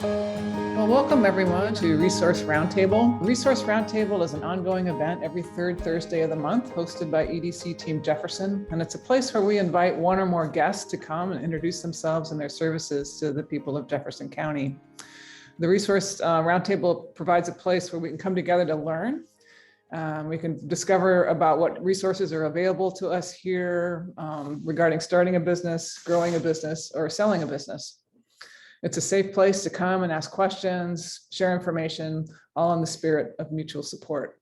Well, welcome everyone to Resource Roundtable. Resource Roundtable is an ongoing event every third Thursday of the month, hosted by EDC Team Jefferson. And it's a place where we invite one or more guests to come and introduce themselves and their services to the people of Jefferson County. The Resource Roundtable provides a place where we can come together to learn. We can discover about what resources are available to us here regarding starting a business, growing a business, or selling a business. It's a safe place to come and ask questions, share information, all in the spirit of mutual support.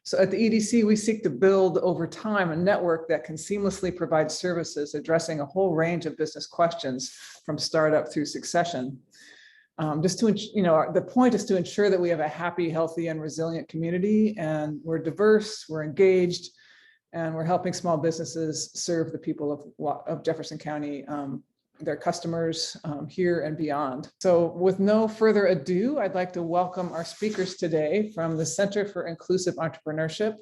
So at the EDC, we seek to build over time a network that can seamlessly provide services addressing a whole range of business questions from startup through succession. The point is to ensure that we have a happy, healthy, and resilient community, and we're diverse, we're engaged, and we're helping small businesses serve the people of Jefferson County, their customers here and beyond. So with no further ado, I'd like to welcome our speakers today from the Center for Inclusive Entrepreneurship.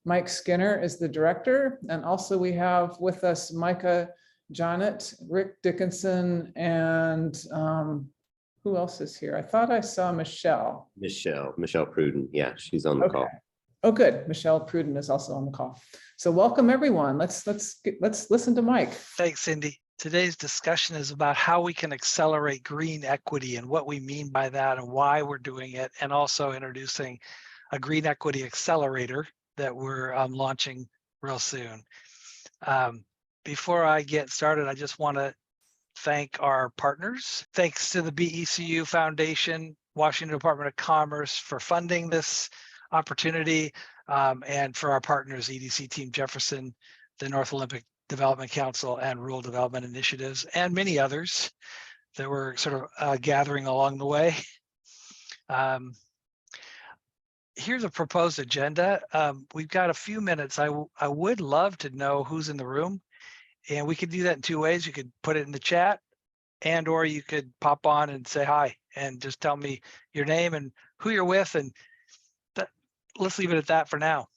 Mike Skinner is the director, and also we have with us Micah Johnett, Rick Dickinson, and who else is here? I thought I saw Michelle. Michelle Pruden. Yeah, she's on the call. Oh, good. Michelle Pruden is also on the call. So welcome everyone. Let's listen to Mike. Thanks, Cindy. Today's discussion is about how we can accelerate green equity and what we mean by that and why we're doing it, and also introducing a green equity accelerator that we're launching real soon. Before I get started, I just want to thank our partners. Thanks to the BECU Foundation, Washington Department of Commerce for funding this opportunity, and for our partners, EDC Team Jefferson, the North Olympic Development Council, and Rural Development Initiatives, and many others that were sort of gathering along the way. Here's a proposed agenda. We've got a few minutes. I would love to know who's in the room, and we could do that in two ways. You could put it in the chat, and or you could pop on and say hi and just tell me your name and who you're with, and let's leave it at that for now.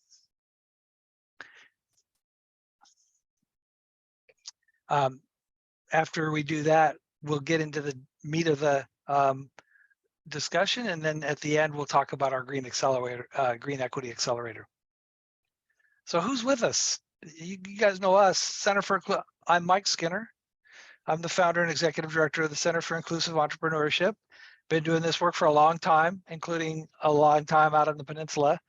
After we do that, we'll get into the meat of the discussion, and then at the end we'll talk about our green accelerator, green equity accelerator. So who's with us? You guys know us, I'm Mike Skinner. I'm the founder and executive director of the Center for Inclusive Entrepreneurship. Been doing this work for a long time, including a long time out on the peninsula,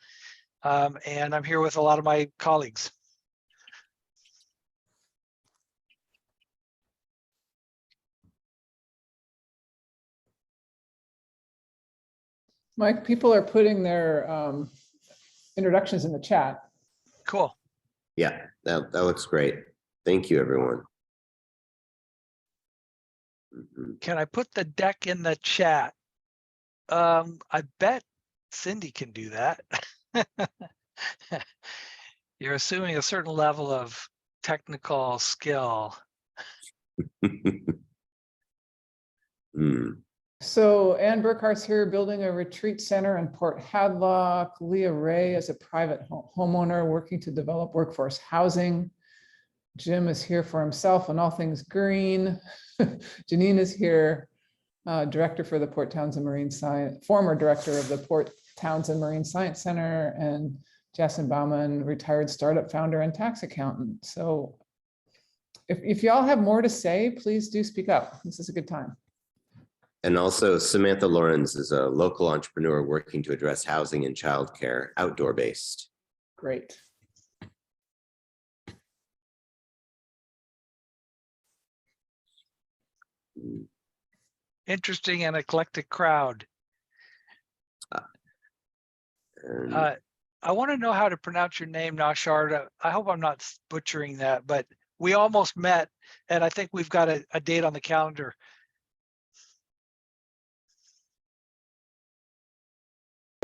and I'm here with a lot of my colleagues. Mike, people are putting their introductions in the chat. Cool. Yeah, that looks great. Thank you, everyone. Can I put the deck in the chat? I bet Cindy can do that. You're assuming a certain level of technical skill. So Ann Burkhart's here building a retreat center in Port Hadlock. Leah Ray is a private homeowner working to develop workforce housing. Jim is here for himself and all things green. Janine is here, director for the Port Townsend Marine Science, former director of the Port Townsend Marine Science Center, and Jason Bauman, retired startup founder and tax accountant. So if y'all have more to say, please do speak up. This is a good time. And also Samantha Lawrence is a local entrepreneur working to address housing and childcare, outdoor based. Great. Interesting and eclectic crowd. I want to know how to pronounce your name, Nashard. I hope I'm not butchering that, but we almost met, and I think we've got a date on the calendar.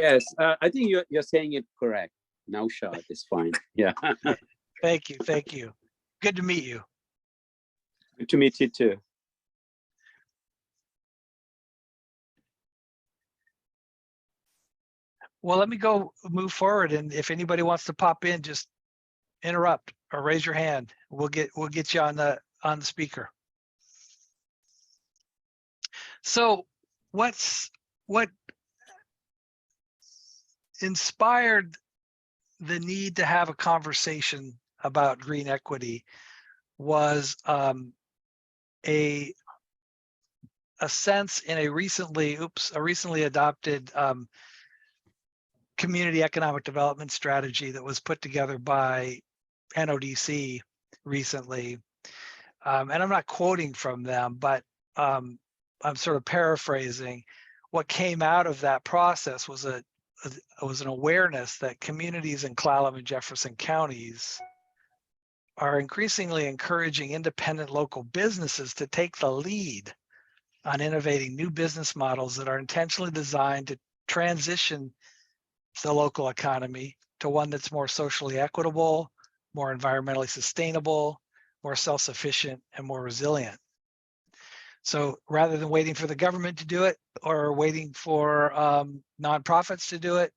Yes, I think you're saying it correct. Naushad is fine. Yeah. Thank you. Thank you. Good to meet you. Good to meet you too. Well, let me go move forward, and if anybody wants to pop in, just interrupt or raise your hand. We'll get you on the speaker. So what inspired the need to have a conversation about green equity was a sense in a recently adopted community economic development strategy that was put together by NODC recently. And I'm not quoting from them, but I'm sort of paraphrasing. What came out of that process was an awareness that communities in Kalaloch and Jefferson counties are increasingly encouraging independent local businesses to take the lead on innovating new business models that are intentionally designed to transition the local economy to one that's more socially equitable, more environmentally sustainable, more self-sufficient, and more resilient. So rather than waiting for the government to do it or waiting for nonprofits to do it,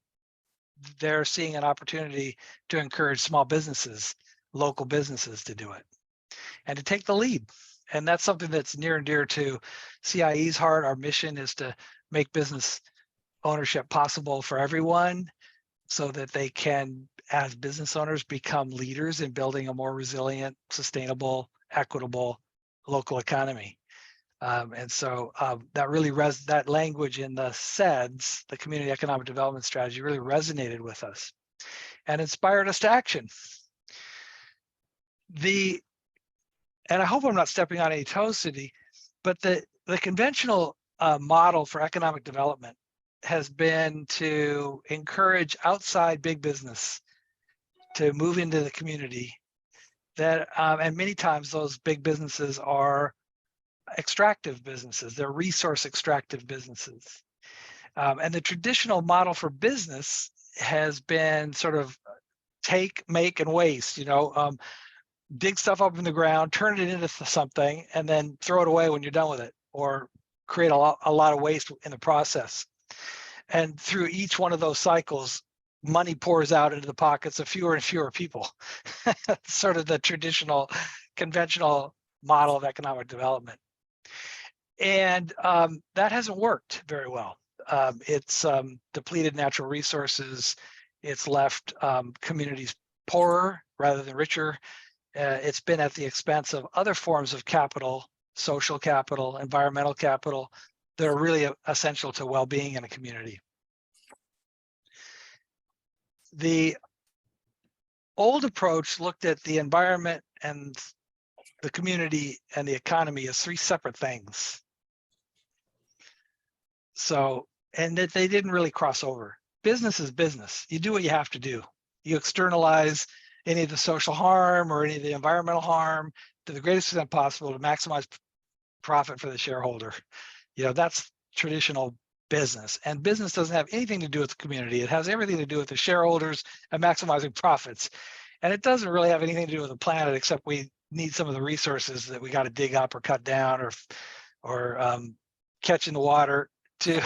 they're seeing an opportunity to encourage small businesses, local businesses to do it and to take the lead. And that's something that's near and dear to CIE's heart. Our mission is to make business ownership possible for everyone so that they can, as business owners, become leaders in building a more resilient, sustainable, equitable local economy. And so that really that language in the CEDS, the Community Economic Development Strategy, really resonated with us and inspired us to action. And I hope I'm not stepping on any toes, Cindy, but the conventional model for economic development has been to encourage outside big business to move into the community. And many times those big businesses are extractive businesses. They're resource extractive businesses. And the traditional model for business has been sort of take, make, and waste, dig stuff up in the ground, turn it into something, and then throw it away when you're done with it, or create a lot of waste in the process. And through each one of those cycles, money pours out into the pockets of fewer and fewer people. Sort of the traditional, conventional model of economic development. And that hasn't worked very well. It's depleted natural resources. It's left communities poorer rather than richer. It's been at the expense of other forms of capital, social capital, environmental capital, that are really essential to well-being in a community. The old approach looked at the environment and the community and the economy as three separate things. So, and that they didn't really cross over. Business is business. You do what you have to do. You externalize any of the social harm or any of the environmental harm to the greatest extent possible to maximize profit for the shareholder. That's traditional business. And business doesn't have anything to do with the community. It has everything to do with the shareholders and maximizing profits. And it doesn't really have anything to do with the planet, except we need some of the resources that we got to dig up or cut down or catch in the water to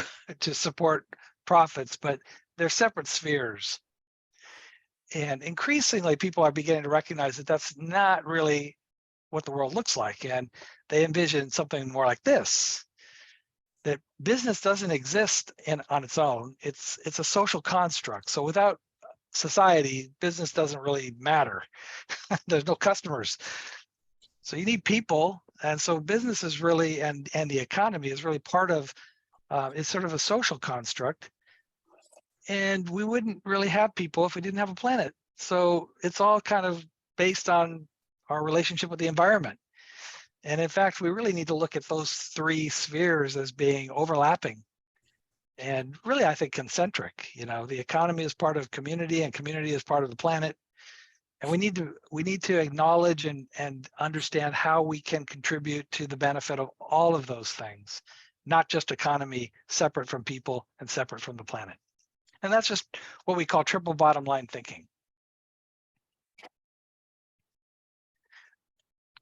support profits, but they're separate spheres. And increasingly, people are beginning to recognize that that's not really what the world looks like. And they envision something more like this, that business doesn't exist on its own. It's a social construct. So without society, business doesn't really matter. There's no customers. So you need people. And so business is really, and the economy is really part of, it's sort of a social construct. And we wouldn't really have people if we didn't have a planet. So it's all kind of based on our relationship with the environment. And in fact, we really need to look at those three spheres as being overlapping and really, I think, concentric. The economy is part of community and community is part of the planet. And we need to acknowledge and understand how we can contribute to the benefit of all of those things, not just economy separate from people and separate from the planet. And that's just what we call triple bottom line thinking.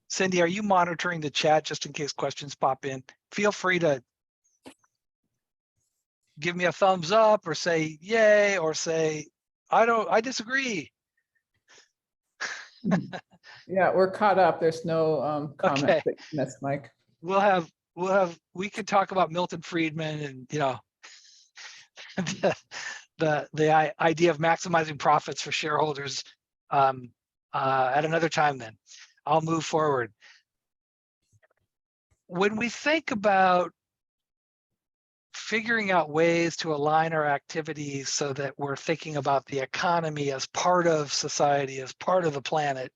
Cindy, are you monitoring the chat just in case questions pop in? Feel free to give me a thumbs up or say yay or say, I disagree. Yeah, we're caught up. There's no comment. Okay. That's Mike. We'll have we could talk about Milton Friedman and, you know, the idea of maximizing profits for shareholders at another time. Then I'll move forward. When we think about figuring out ways to align our activities so that we're thinking about the economy as part of society, as part of the planet,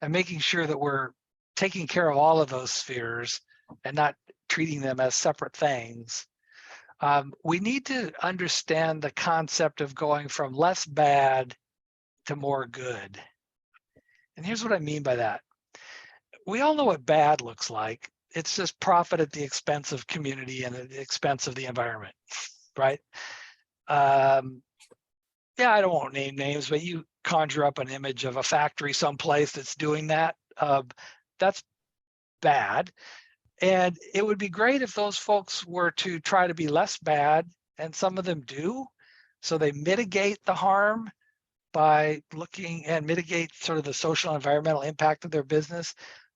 and making sure that we're taking care of all of those spheres and not treating them as separate things, we need to understand the concept of going from less bad to more good. And here's what I mean by that. We all know what bad looks like. It's just profit at the expense of community and at the expense of the environment, right? Yeah, I don't want to name names, but you conjure up an image of a factory someplace that's doing that. That's bad. And it would be great if those folks were to try to be less bad, and some of them do. So they mitigate the harm by looking and mitigate sort of the social and environmental impact of their business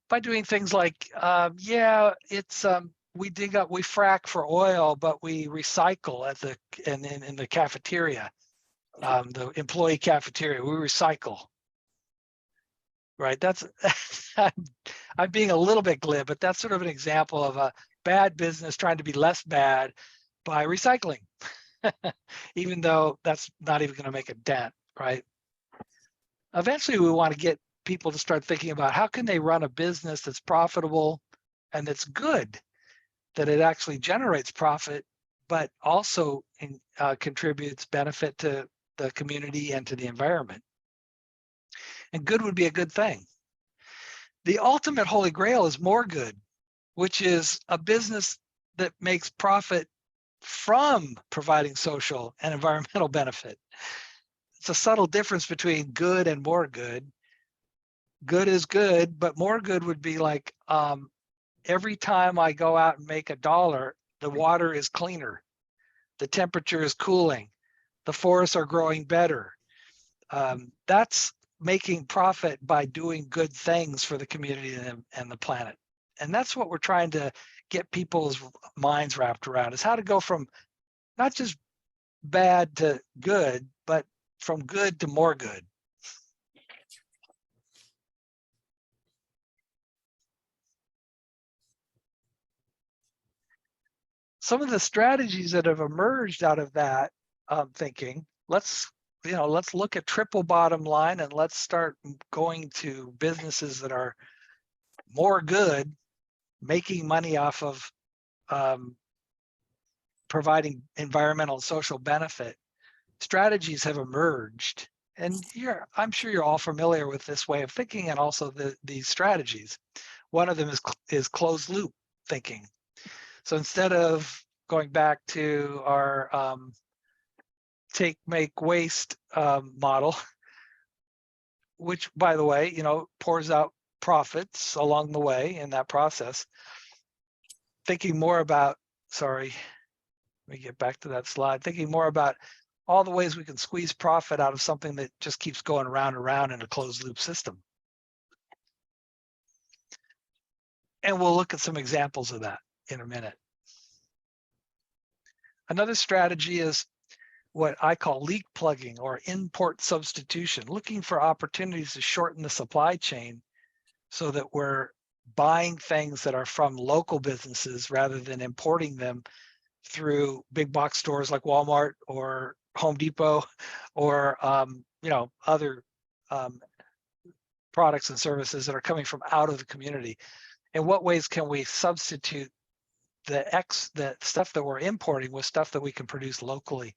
by doing things like, yeah, it's we frack for oil, but we recycle at the in the cafeteria, the employee cafeteria, we recycle. Right, that's I'm being a little bit glib, but that's sort of an example of a bad business trying to be less bad by recycling, even though that's not even going to make a dent, right? Eventually, we want to get people to start thinking about how can they run a business that's profitable and that's good, that it actually generates profit, but also contributes benefit to the community and to the environment. And good would be a good thing. The ultimate holy grail is more good, which is a business that makes profit from providing social and environmental benefit. It's a subtle difference between good and more good. Good is good, but more good would be like every time I go out and make $1, the water is cleaner, the temperature is cooling, the forests are growing better. That's making profit by doing good things for the community and the planet. And that's what we're trying to get people's minds wrapped around, is how to go from not just bad to good, but from good to more good. Some of the strategies that have emerged out of that thinking, let's look at triple bottom line, and let's start going to businesses that are more good, making money off of providing environmental and social benefit. Strategies have emerged, and I'm sure you're all familiar with this way of thinking and also these strategies. One of them is closed loop thinking. So instead of going back to our take, make, waste model, which, by the way, pours out profits along the way in that process, thinking more about, sorry, let me get back to that slide, thinking more about all the ways we can squeeze profit out of something that just keeps going around and around in a closed loop system. And we'll look at some examples of that in a minute. Another strategy is what I call leak plugging or import substitution, looking for opportunities to shorten the supply chain so that we're buying things that are from local businesses rather than importing them through big box stores like Walmart or Home Depot or other products and services that are coming from out of the community. In what ways can we substitute the stuff that we're importing with stuff that we can produce locally?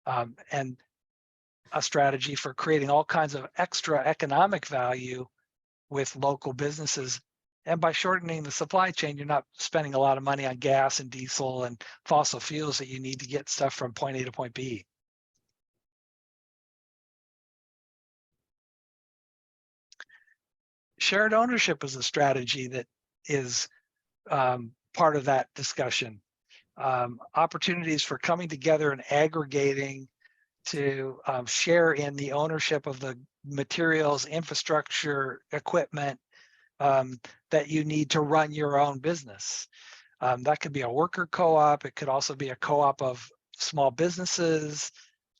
And a strategy for creating all kinds of extra economic value with local businesses. And by shortening the supply chain, you're not spending a lot of money on gas and diesel and fossil fuels that you need to get stuff from point A to point B. Shared ownership is a strategy that is part of that discussion. Opportunities for coming together and aggregating to share in the ownership of the materials, infrastructure, equipment that you need to run your own business. That could be a worker co-op. It could also be a co-op of small businesses.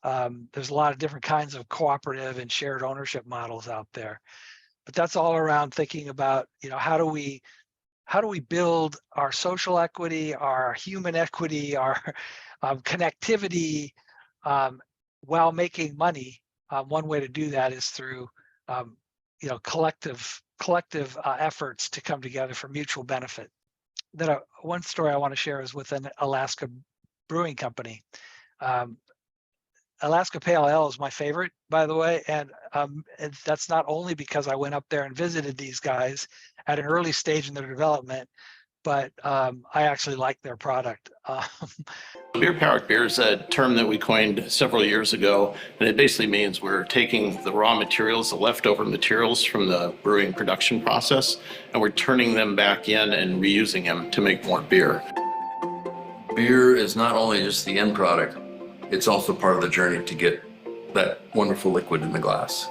There's a lot of different kinds of cooperative and shared ownership models out there. But that's all around thinking about, how do we build our social equity, our human equity, our connectivity while making money. One way to do that is through collective efforts to come together for mutual benefit. Then one story I want to share is with an Alaska brewing company. Alaska Pale Ale is my favorite, by the way, and that's not only because I went up there and visited these guys at an early stage in their development, but I actually like their product. Beer-powered beer is a term that we coined several years ago, and it basically means we're taking the raw materials, the leftover materials from the brewing production process, and we're turning them back in and reusing them to make more beer. Beer is not only just the end product, it's also part of the journey to get that wonderful liquid in the glass.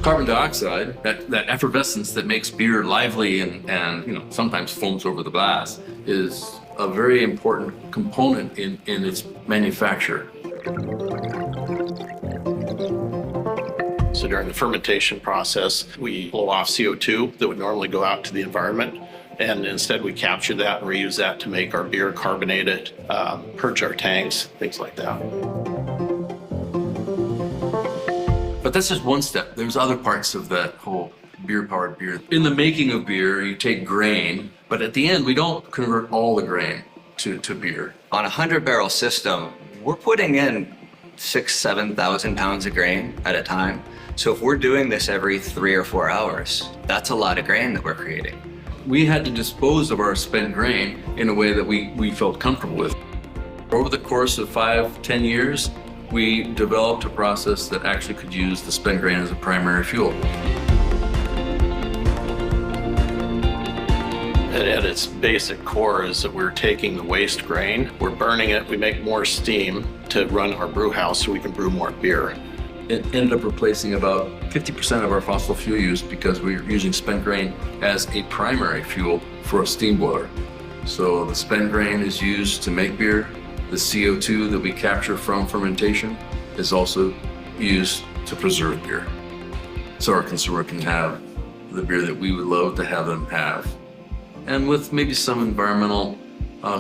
Carbon dioxide, that effervescence that makes beer lively and sometimes foams over the glass, is a very important component in its manufacture. So during the fermentation process, we blow off CO2 that would normally go out to the environment. And instead we capture that and reuse that to make our beer, carbonate it, purge our tanks, things like that. But that's just one step. There's other parts of that whole beer-powered beer. In the making of beer, you take grain, but at the end, we don't convert all the grain to beer. On a 100-barrel system, we're putting in 6,000-7,000 pounds of grain at a time. So if we're doing this every 3 or 4 hours, that's a lot of grain that we're creating. We had to dispose of our spent grain in a way that we felt comfortable with. Over the course of 5-10 years, we developed a process that actually could use the spent grain as a primary fuel. At its basic core is that we're taking the waste grain, we're burning it, we make more steam to run our brew house so we can brew more beer. It ended up replacing about 50% of our fossil fuel use because we were using spent grain as a primary fuel for a steam boiler. So the spent grain is used to make beer. The CO2 that we capture from fermentation is also used to preserve beer. So our consumer can have the beer that we would love to have them have. And with maybe some environmental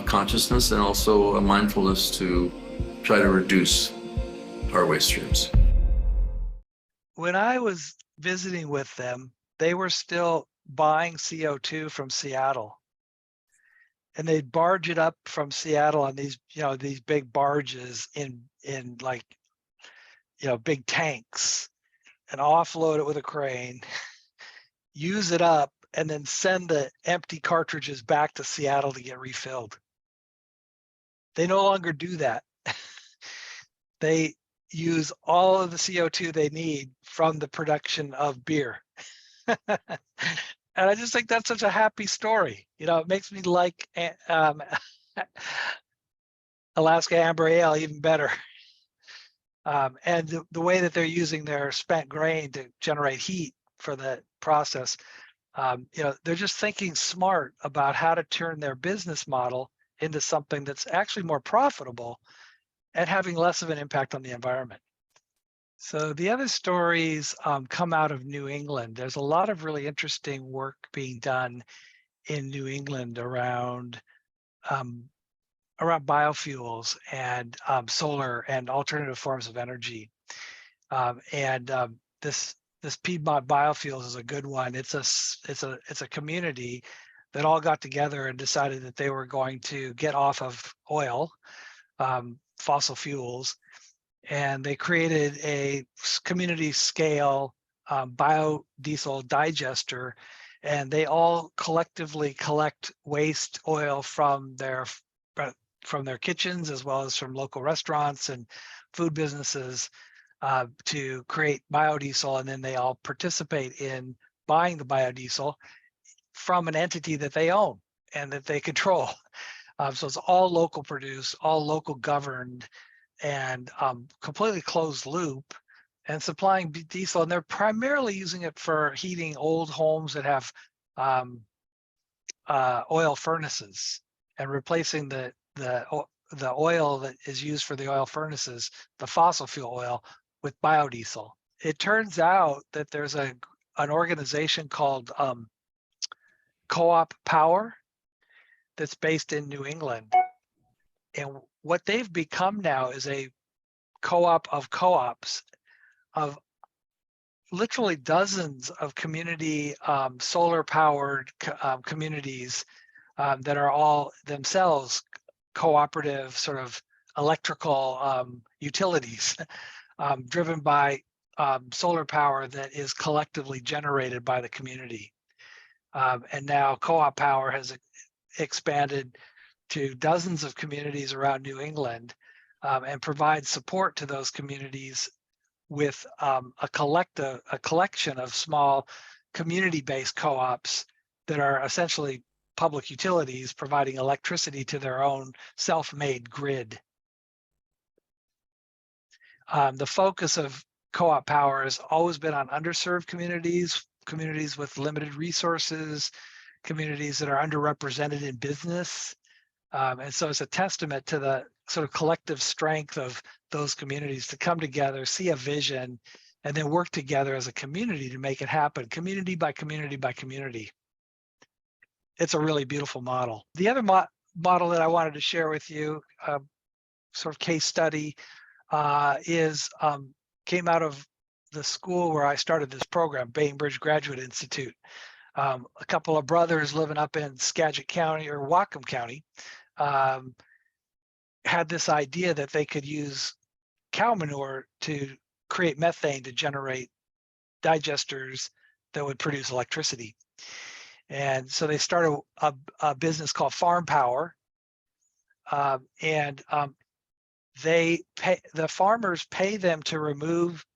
consciousness and also a mindfulness to try to reduce our waste streams. When I was visiting with them, they were still buying CO2 from Seattle. And they'd barge it up from Seattle on these, these big barges in like, big tanks, and offload it with a crane, use it up, and then send the empty cartridges back to Seattle to get refilled. They no longer do that. They use all of the CO2 they need from the production of beer. And I just think that's such a happy story. It makes me like Alaska Amber Ale even better. And the way that they're using their spent grain to generate heat for the process, they're just thinking smart about how to turn their business model into something that's actually more profitable and having less of an impact on the environment. So the other stories come out of New England. There's a lot of really interesting work being done in New England around biofuels and solar and alternative forms of energy. This Piedmont Biofuels is a good one. It's a community that all got together and decided that they were going to get off of oil, fossil fuels, and they created a community scale biodiesel digester, and they all collectively collect waste oil from their kitchens as well as from local restaurants and food businesses to create biodiesel, and then they all participate in buying the biodiesel from an entity that they own and that they control. So it's all local produced, all local governed, and completely closed loop. and supplying diesel, and they're primarily using it for heating old homes that have oil furnaces, and replacing the oil that is used for the oil furnaces, the fossil fuel oil, with biodiesel. It turns out that there's an organization called Co-op Power that's based in New England. And what they've become now is a co-op of co-ops of literally dozens of community solar powered communities that are all themselves cooperative sort of electrical utilities driven by solar power that is collectively generated by the community. And now Co-op Power has expanded to dozens of communities around New England and provides support to those communities with a collection of small community-based co-ops that are essentially public utilities providing electricity to their own self-made grid. The focus of Co-op Power has always been on underserved communities, communities with limited resources, communities that are underrepresented in business. And so it's a testament to the sort of collective strength of those communities to come together, see a vision, and then work together as a community to make it happen, community by community by community. It's a really beautiful model. The other model that I wanted to share with you, sort of case study, came out of the school where I started this program, Bainbridge Graduate Institute. A couple of brothers living up in Skagit County or Whatcom County had this idea that they could use cow manure to create methane to generate digesters that would produce electricity. And so they started a business called Farm Power, and the farmers pay them to remove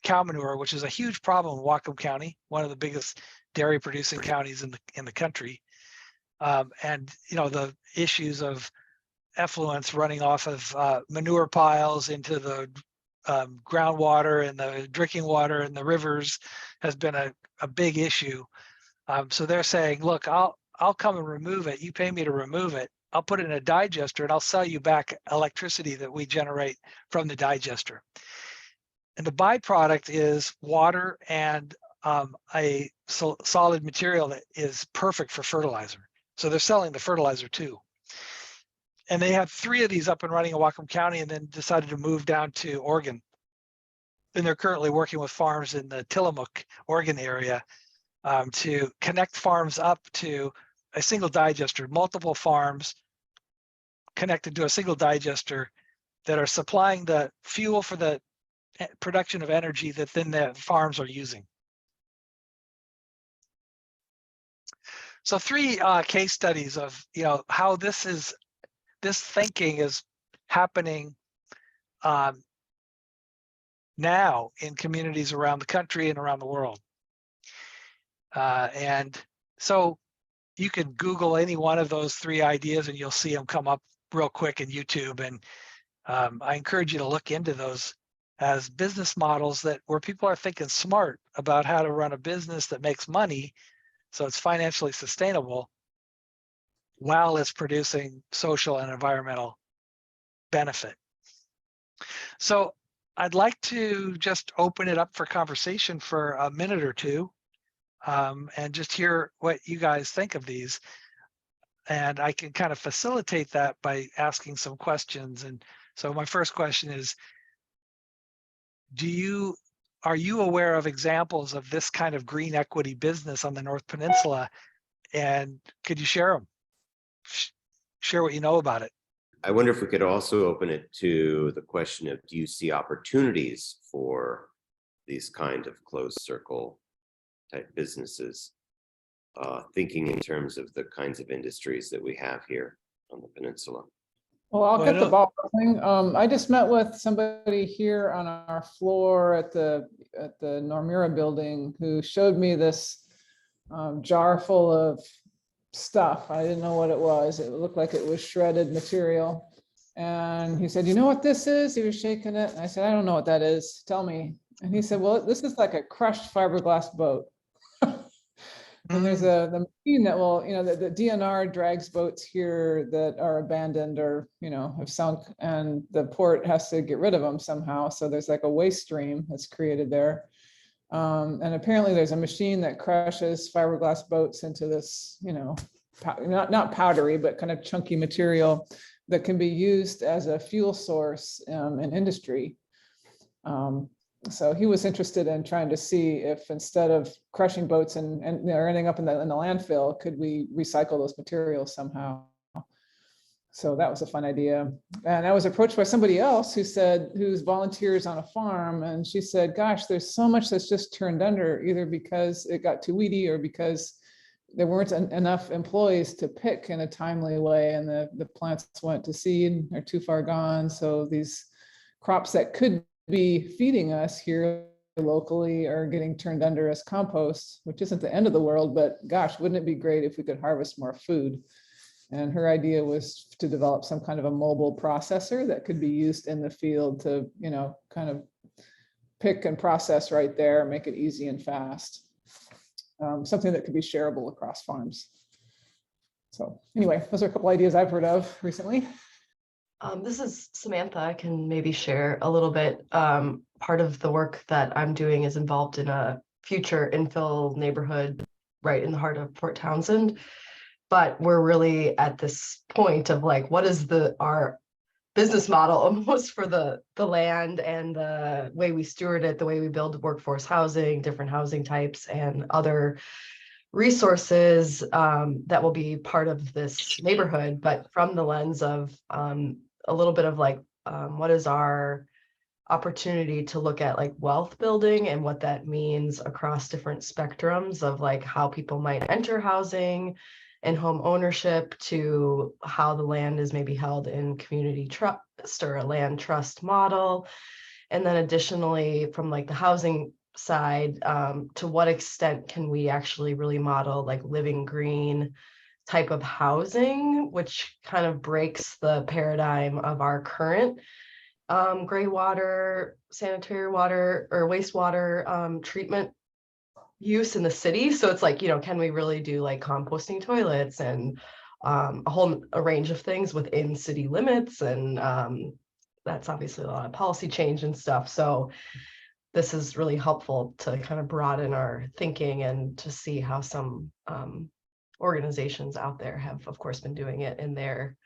cow manure, which is a huge problem in Whatcom County, one of the biggest dairy producing counties in the country. And you know, the issues of effluents running off of manure piles into the groundwater and the drinking water and the rivers has been a big issue. So they're saying, look, I'll come and remove it. You pay me to remove it. I'll put it in a digester and I'll sell you back electricity that we generate from the digester. And the byproduct is water and a solid material that is perfect for fertilizer. So they're selling the fertilizer too. And they had 3 of these up and running in Whatcom County and then decided to move down to Oregon. And they're currently working with farms in the Tillamook, Oregon area to connect farms up to a single digester, multiple farms connected to a single digester that are supplying the fuel for the production of energy that then the farms are using. So 3 case studies of how this thinking is happening now in communities around the country and around the world. And so you can Google any one of those 3 ideas and you'll see them come up real quick in YouTube. And I encourage you to look into those as business models where people are thinking smart about how to run a business that makes money so it's financially sustainable while it's producing social and environmental benefit. So I'd like to just open it up for conversation for a minute or two and just hear what you guys think of these. And I can kind of facilitate that by asking some questions. And so my first question is, are you aware of examples of this kind of green equity business on the North Peninsula? And could you share them? Share what you know about it. I wonder if we could also open it to the question of, do you see opportunities for these kind of closed circle type businesses, thinking in terms of the kinds of industries that we have here on the peninsula? Well, I'll get the ball rolling. I just met with somebody here on our floor at the Normura building who showed me this jar full of stuff. I didn't know what it was. It looked like it was shredded material. And he said, you know what this is? He was shaking it. And I said, I don't know what that is. Tell me. And he said, well, this is like a crushed fiberglass boat. And there's the machine that will, the DNR drags boats here that are abandoned or, have sunk, and the port has to get rid of them somehow. So there's like a waste stream that's created there. And apparently there's a machine that crushes fiberglass boats into this, not powdery, but kind of chunky material that can be used as a fuel source in industry. So he was interested in trying to see if instead of crushing boats and they're ending up in the landfill, could we recycle those materials somehow? So that was a fun idea. And I was approached by somebody else who's volunteers on a farm. And she said, gosh, there's so much that's just turned under, either because it got too weedy or because there weren't enough employees to pick in a timely way. And the plants went to seed, are too far gone. So these crops that could be feeding us here locally are getting turned under as compost, which isn't the end of the world, but gosh, wouldn't it be great if we could harvest more food? And her idea was to develop some kind of a mobile processor that could be used in the field to, kind of pick and process right there, make it easy and fast. Something that could be shareable across farms. So anyway, those are a couple ideas I've heard of recently. This is Samantha. I can maybe share a little bit. Part of the work that I'm doing is involved in a future infill neighborhood right in the heart of Port Townsend. But we're really at this point of like, what is our business model almost for the land and the way we steward it, the way we build workforce housing, different housing types, and other resources that will be part of this neighborhood, but from the lens of a little bit of like, what is our opportunity to look at like wealth building and what that means across different spectrums of like how people might enter housing and home ownership, to how the land is maybe held in community trust or a land trust model. And then additionally, from like the housing side, to what extent can we actually really model like living green type of housing, which kind of breaks the paradigm of our current gray water, sanitary water, or wastewater treatment use in the city. So it's like, can we really do like composting toilets and a range of things within city limits? And that's obviously a lot of policy change and stuff. So this is really helpful to kind of broaden our thinking and to see how some organizations out there have, of course, been doing it in their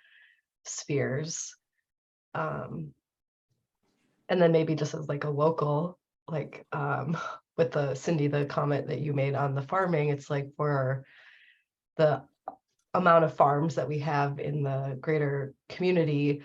spheres. And then maybe just as like a local, like with the comment that you made on the farming, it's like for the amount of farms that we have in the greater community,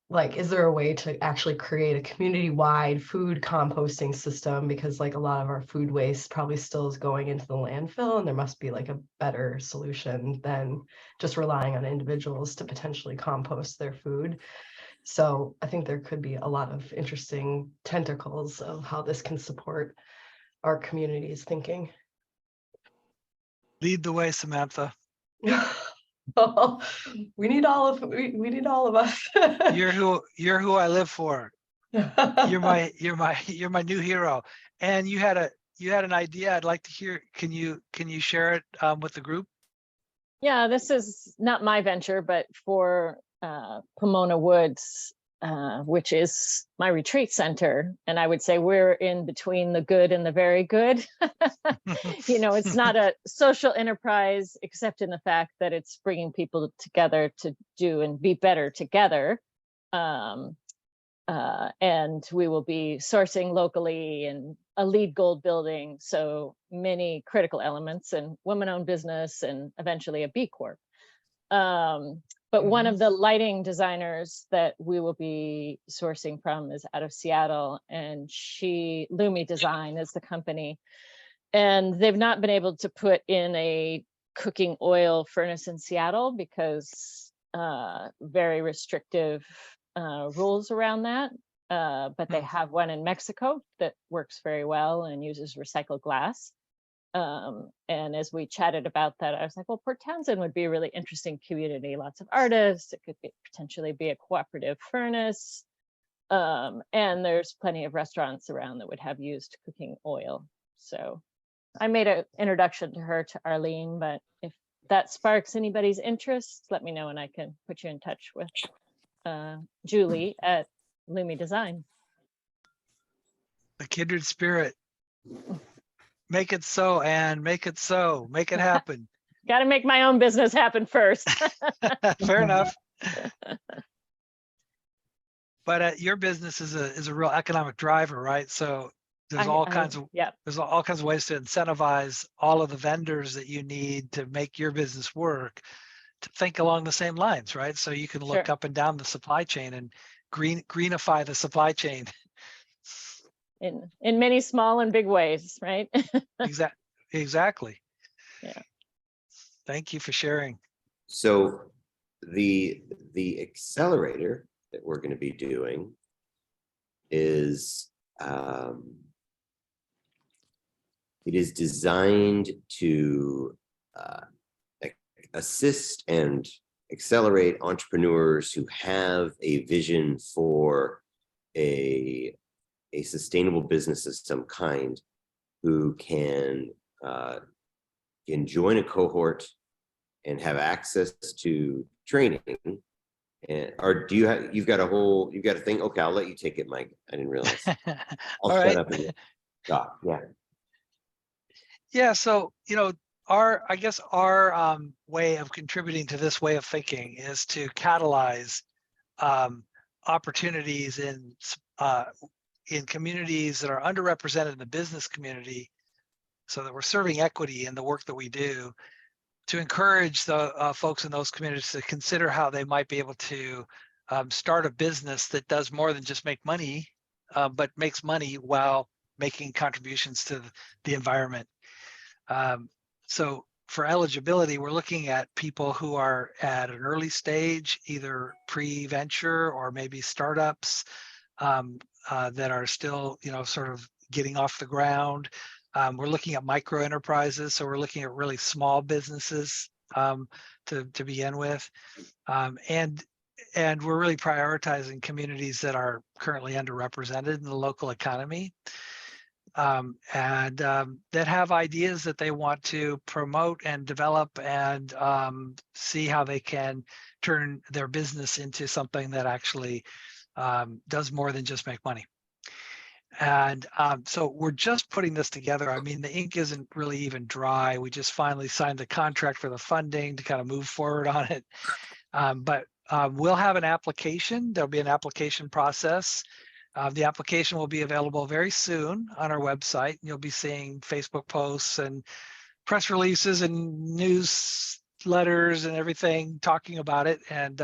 like, is there a way to actually create a community-wide food composting system? Because like a lot of our food waste probably still is going into the landfill, and there must be like a better solution than just relying on individuals to potentially compost their food. So I think there could be a lot of interesting tentacles of how this can support our community's thinking. Lead the way, Samantha. We need all of us. You're who I live for. You're my new hero. And you had an idea I'd like to hear. Can you share it with the group? Yeah, this is not my venture, but for Pomona Woods, which is my retreat center. And I would say we're in between the good and the very good. It's not a social enterprise, except in the fact that it's bringing people together to do and be better together. And we will be sourcing locally and a LEED Gold building. So many critical elements, and women-owned business, and eventually a B Corp. But one of the lighting designers that we will be sourcing from is out of Seattle, and Lumi Design is the company. And they've not been able to put in a cooking oil furnace in Seattle because very restrictive rules around that. But they have one in Mexico that works very well and uses recycled glass. And as we chatted about that, I was like, well, Port Townsend would be a really interesting community. Lots of artists. It could potentially be a cooperative furnace. And there's plenty of restaurants around that would have used cooking oil. So I made an introduction to her, to Arlene, but if that sparks anybody's interest, let me know and I can put you in touch with Julie at Lumi Design. The kindred spirit. Make it so, Anne. Make it so. Make it happen. Got to make my own business happen first. Fair enough. But your business is a real economic driver, right? So there's all kinds of ways to incentivize all of the vendors that you need to make your business work to think along the same lines, right? So you can look up and down the supply chain and greenify the supply chain. In many small and big ways, right? Exactly. Yeah. Thank you for sharing. So the accelerator that we're going to be doing is it is designed to assist and accelerate entrepreneurs who have a vision for a sustainable business of some kind, who can join a cohort and have access to training. And or do you've got a thing? Okay, I'll let you take it, Mike. I didn't realize. I'll shut up and stop. Yeah. Yeah. So our way of contributing to this way of thinking is to catalyze opportunities in communities that are underrepresented in the business community, so that we're serving equity in the work that we do, to encourage the folks in those communities to consider how they might be able to start a business that does more than just make money, but makes money while making contributions to the environment. So for eligibility, we're looking at people who are at an early stage, either pre-venture or maybe startups, that are still, sort of getting off the ground. We're looking at micro enterprises, so we're looking at really small businesses to begin with, and we're really prioritizing communities that are currently underrepresented in the local economy, and that have ideas that they want to promote and develop, and see how they can turn their business into something that actually does more than just make money. And so we're just putting this together. I mean, the ink isn't really even dry. We just finally signed the contract for the funding to kind of move forward on it. But we'll have an application. There'll be an application process. The application will be available very soon on our website. You'll be seeing Facebook posts and press releases and newsletters and everything talking about it. And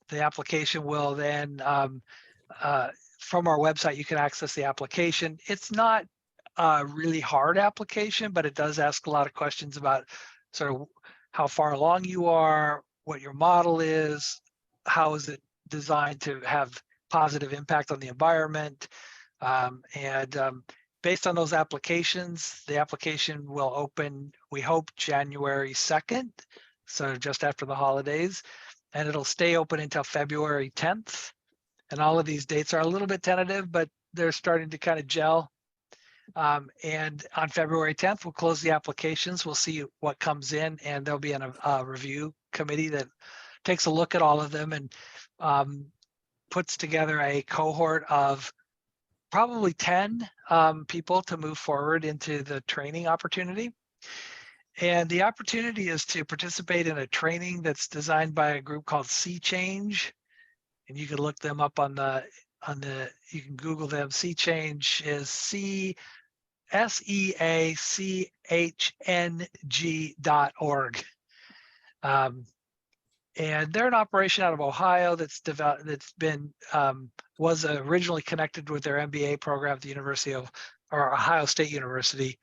the application will then, from our website, you can access the application. It's not a really hard application, but it does ask a lot of questions about sort of how far along you are, what your model is, how is it designed to have positive impact on the environment. Based on those applications, the application will open, we hope, January 2nd, so just after the holidays. And it'll stay open until February 10th. And all of these dates are a little bit tentative, but they're starting to kind of gel. And on February 10th, we'll close the applications. We'll see what comes in, and there'll be a review committee that takes a look at all of them and puts together a cohort of probably 10 people to move forward into the training opportunity. And the opportunity is to participate in a training that's designed by a group called Sea Change. And you can look them up you can Google them. Sea Change is SEACHNG.org. And they're an operation out of Ohio was originally connected with their MBA program at the Ohio State University,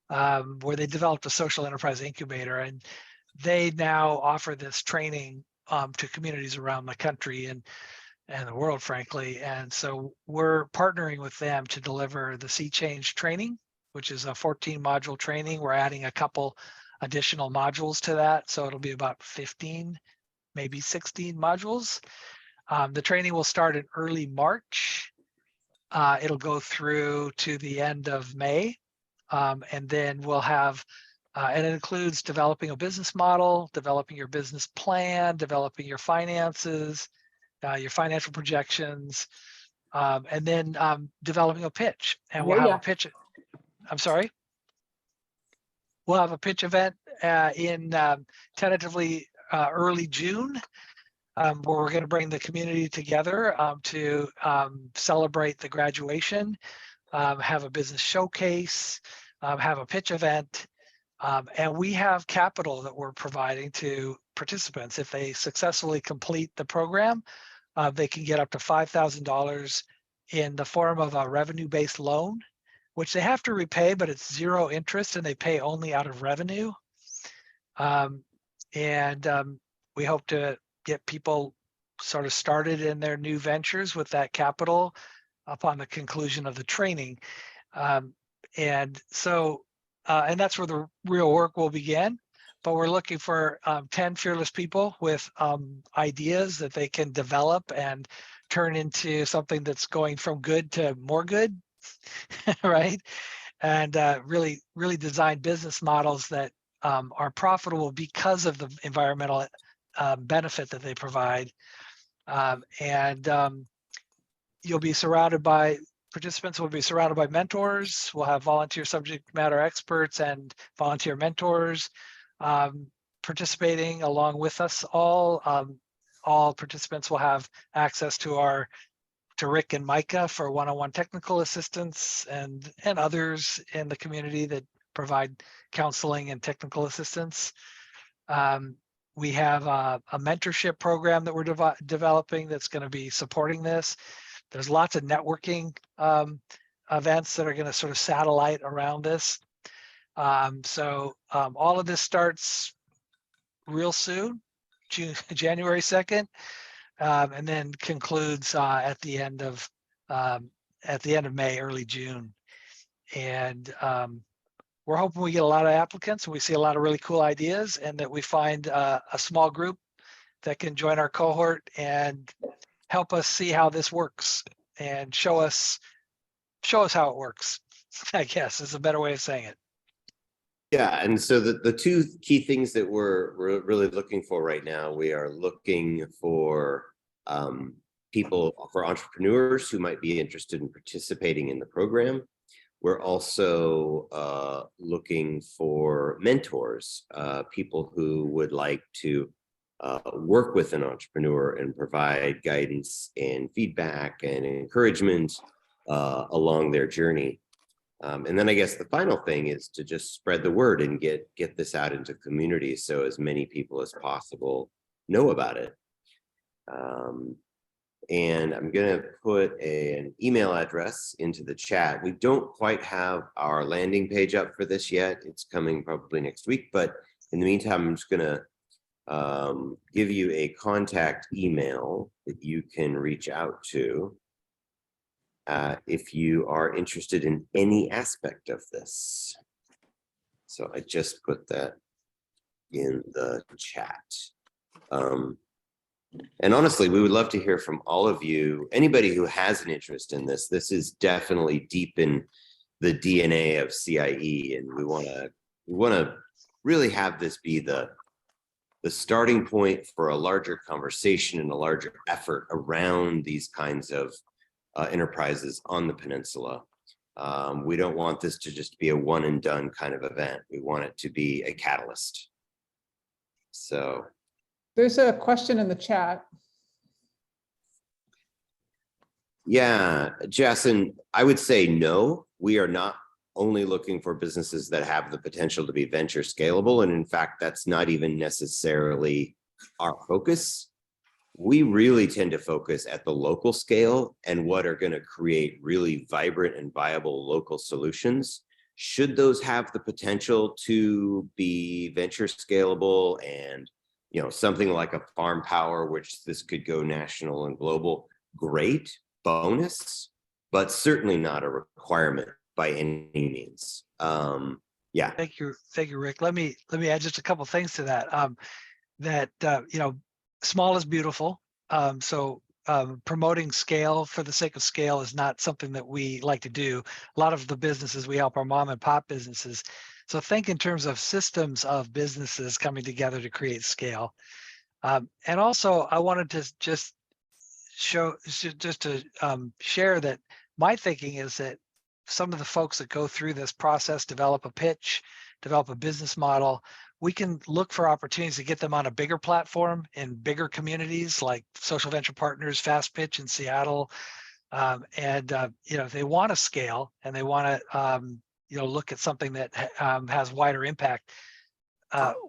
where they developed a social enterprise incubator, and they now offer this training to communities around the country and the world, frankly. And so we're partnering with them to deliver the Sea Change training. which is a 14 module training. We're adding a couple additional modules to that. So it'll be about 15, maybe 16 modules. The training will start in early March. It'll go through to the end of May. And then we'll have, and it includes developing a business model, developing your business plan, developing your finances, your financial projections, and then developing a pitch. And we'll have a pitch. I'm sorry. We'll have a pitch event in tentatively early June, where we're going to bring the community together to celebrate the graduation, have a business showcase, have a pitch event, and we have capital that we're providing to participants. If they successfully complete the program, they can get up to $5,000 in the form of a revenue-based loan, which they have to repay, but it's 0 interest and they pay only out of revenue. We hope to get people sort of started in their new ventures with that capital upon the conclusion of the training. And that's where the real work will begin. But we're looking for 10 fearless people with ideas that they can develop and turn into something that's going from good to more good, right? And really design business models that are profitable because of the environmental benefit that they provide. You'll be surrounded by, participants will be surrounded by mentors. We'll have volunteer subject matter experts and volunteer mentors participating along with us all. All participants will have access to Rick and Micah for one-on-one technical assistance and others in the community that provide counseling and technical assistance. We have a mentorship program that we're developing that's going to be supporting this. There's lots of networking events that are going to sort of satellite around this. So all of this starts real soon, January 2nd, and then concludes at the end of May, early June. And we're hoping we get a lot of applicants and we see a lot of really cool ideas, and that we find a small group that can join our cohort and help us see how this works and show us how it works, I guess is a better way of saying it. Yeah, and so the two key things that we're really looking for right now, we are looking for entrepreneurs who might be interested in participating in the program. We're also looking for mentors, people who would like to work with an entrepreneur and provide guidance and feedback and encouragement along their journey. And then I guess the final thing is to just spread the word and get this out into community so as many people as possible know about it. And I'm going to put an email address into the chat. We don't quite have our landing page up for this yet. It's coming probably next week. But in the meantime, I'm just going to give you a contact email that you can reach out to if you are interested in any aspect of this. So I just put that in the chat. And honestly, we would love to hear from all of you, anybody who has an interest in this. This is definitely deep in the DNA of CIE, and we want to really have this be the starting point for a larger conversation and a larger effort around these kinds of enterprises on the peninsula. We don't want this to just be a one and done kind of event. We want it to be a catalyst. So There's a question in the chat. yeah, Jason, I would say no. We are not only looking for businesses that have the potential to be venture scalable. And in fact, that's not even necessarily our focus. We really tend to focus at the local scale and what are going to create really vibrant and viable local solutions. Should those have the potential to be venture scalable and something like a farm power, which this could go national and global, great bonus, but certainly not a requirement by any means. Yeah. Thank you, Rick. Let me add just a couple things to that. Small is beautiful. Promoting scale for the sake of scale is not something that we like to do. A lot of the businesses we help are mom and pop businesses. So think in terms of systems of businesses coming together to create scale. And also, I wanted to just share that my thinking is that some of the folks that go through this process, develop a pitch, develop a business model, we can look for opportunities to get them on a bigger platform in bigger communities like Social Venture Partners, Fast Pitch in Seattle. If they want to scale and they want to, look at something that has wider impact,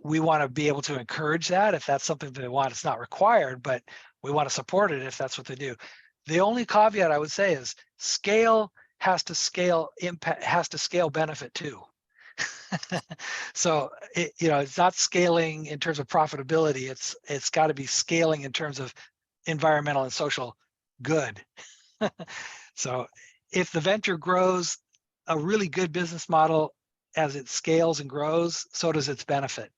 we want to be able to encourage that if that's something that they want. It's not required, but we want to support it if that's what they do. The only caveat I would say is scale has to scale impact, has to scale benefit too. So it's not scaling in terms of profitability. It's got to be scaling in terms of environmental and social good. So if the venture grows, a really good business model, as it scales and grows, so does its benefit.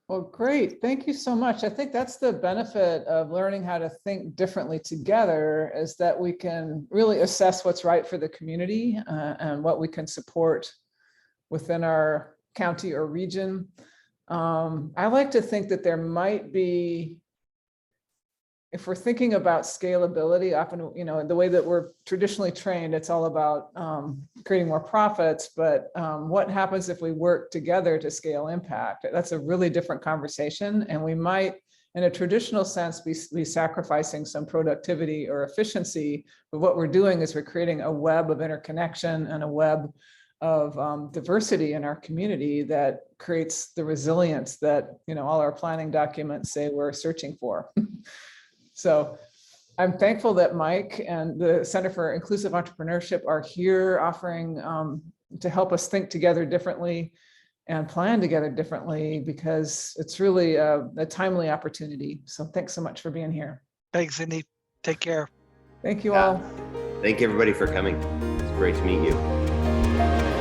Well, great. Thank you so much. I think that's the benefit of learning how to think differently together, is that we can really assess what's right for the community and what we can support within our county or region. I like to think that there might be, if we're thinking about scalability, often, the way that we're traditionally trained, it's all about creating more profits, but what happens if we work together to scale impact? That's a really different conversation. And we might, in a traditional sense, be sacrificing some productivity or efficiency, but what we're doing is we're creating a web of interconnection and a web of diversity in our community that creates the resilience that, all our planning documents say we're searching for. So I'm thankful that Mike and the Center for Inclusive Entrepreneurship are here offering to help us think together differently and plan together differently, because it's really a timely opportunity. So thanks so much for being here. Thanks, Cindy. Take care. Thank you all. Thank you, everybody, for coming. It's great to meet you.